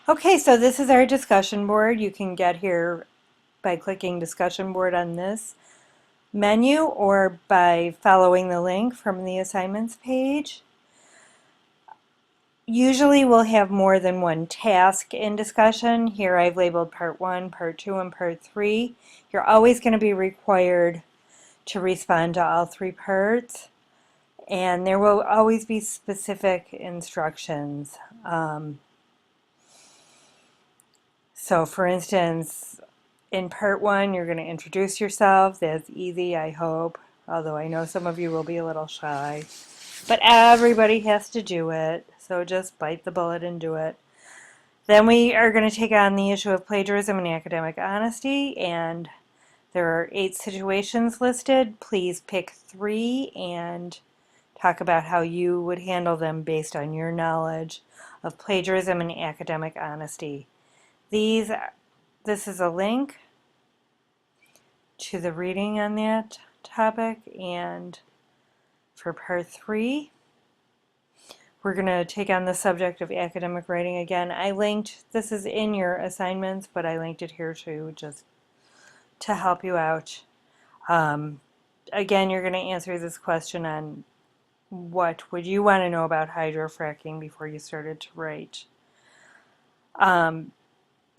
Okay, so this is our discussion board. You can get here by clicking discussion board on this menu or by following the link from the assignments page. Usually we'll have more than one task in discussion. Here I've labeled part 1, part 2, and part 3. You're always going to be required to respond to all 3 parts, and there will always be specific instructions. So for instance, in part 1, you're going to introduce yourself. That's easy, I hope, although I know some of you will be a little shy. But everybody has to do it, so just bite the bullet and do it. Then we are going to take on the issue of plagiarism and academic honesty, and there are 8 situations listed. Please pick 3 and talk about how you would handle them based on your knowledge of plagiarism and academic honesty. This is a link to the reading on that topic, and for part 3, we're going to take on the subject of academic writing again. This is in your assignments, but I linked it here too, just to help you out. Again, you're going to answer this question on what would you want to know about hydrofracking before you started to write.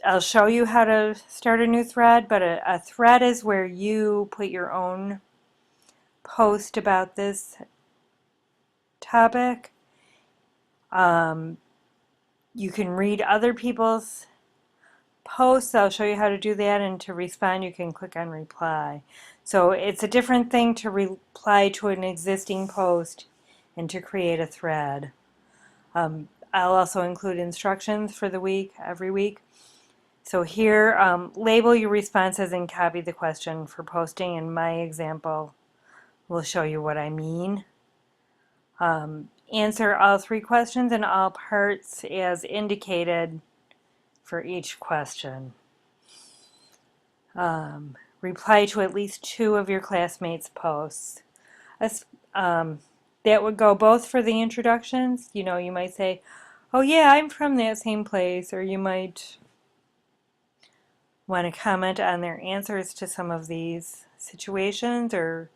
I'll show you how to start a new thread, but a thread is where you put your own post about this topic. You can read other people's posts. I'll show you how to do that, and to respond you can click on reply. So it's a different thing to reply to an existing post and to create a thread. I'll also include instructions for the week, every week. So here, label your responses and copy the question for posting. In my example, we'll show you what I mean. Answer all 3 questions in all parts as indicated for each question. Reply to at least 2 of your classmates' posts. That would go both for the introductions. You know, you might say, oh yeah, I'm from that same place, or you might want to comment on their answers to some of these situations, or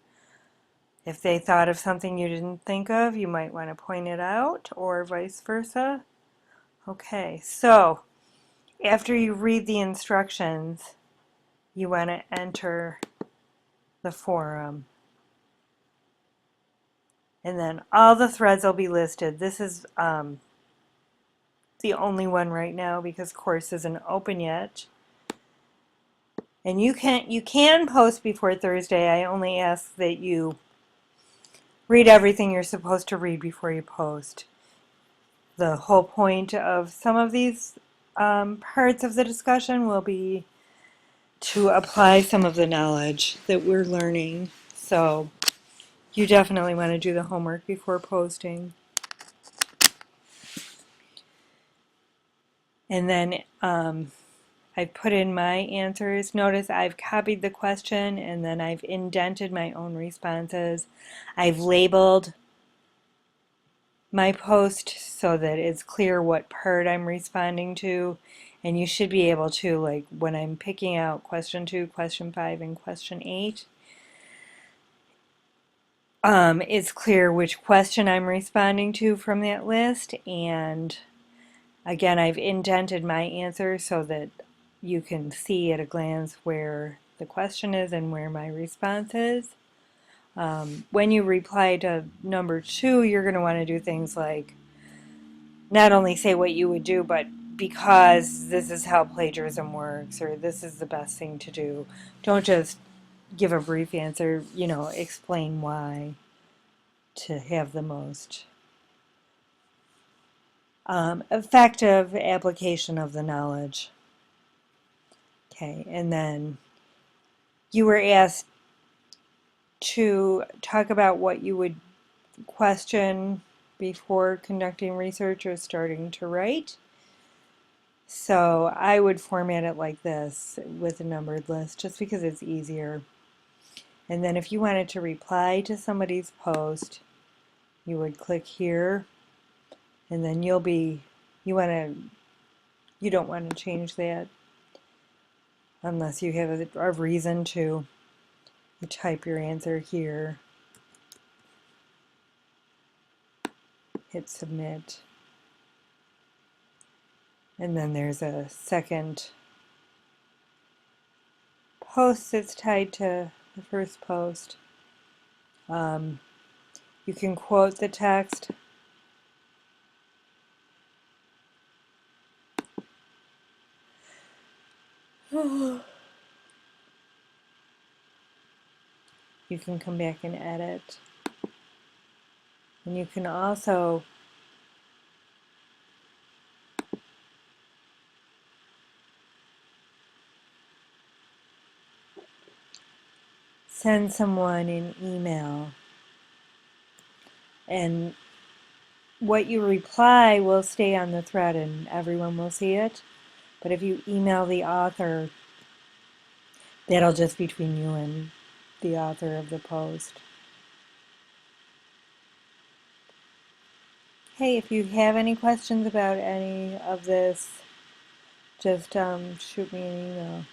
if they thought of something you didn't think of, you might want to point it out, or vice versa. Okay, so after you read the instructions, you want to enter the forum. And then all the threads will be listed. This is the only one right now because course isn't open yet. And you can post before Thursday. I only ask that you read everything you're supposed to read before you post. The whole point of some of these parts of the discussion will be to apply some of the knowledge that we're learning. So you definitely want to do the homework before posting. And then I've put in my answers. Notice I've copied the question and then I've indented my own responses. I've labeled my post so that it's clear what part I'm responding to, and you should be able to, like when I'm picking out question 2, question 5, and question 8, it's clear which question I'm responding to from that list. And again, I've indented my answer so that you can see at a glance where the question is and where my response is. When you reply to number 2, you're going to want to do things like not only say what you would do, but because this is how plagiarism works, or this is the best thing to do. Don't just give a brief answer, explain why to have the most effective application of the knowledge. Okay, and then you were asked to talk about what you would question before conducting research or starting to write. So I would format it like this with a numbered list just because it's easier. And then if you wanted to reply to somebody's post, you would click here, and then you want to You don't want to change that unless you have a reason to. You type your answer here, hit submit, and then there's a second post that's tied to the first post. You can quote the text. You can come back and edit. And you can also send someone an email, and what you reply will stay on the thread and everyone will see it. But if you email the author, that'll just be between you and the author of the post. Hey, if you have any questions about any of this, just shoot me an email.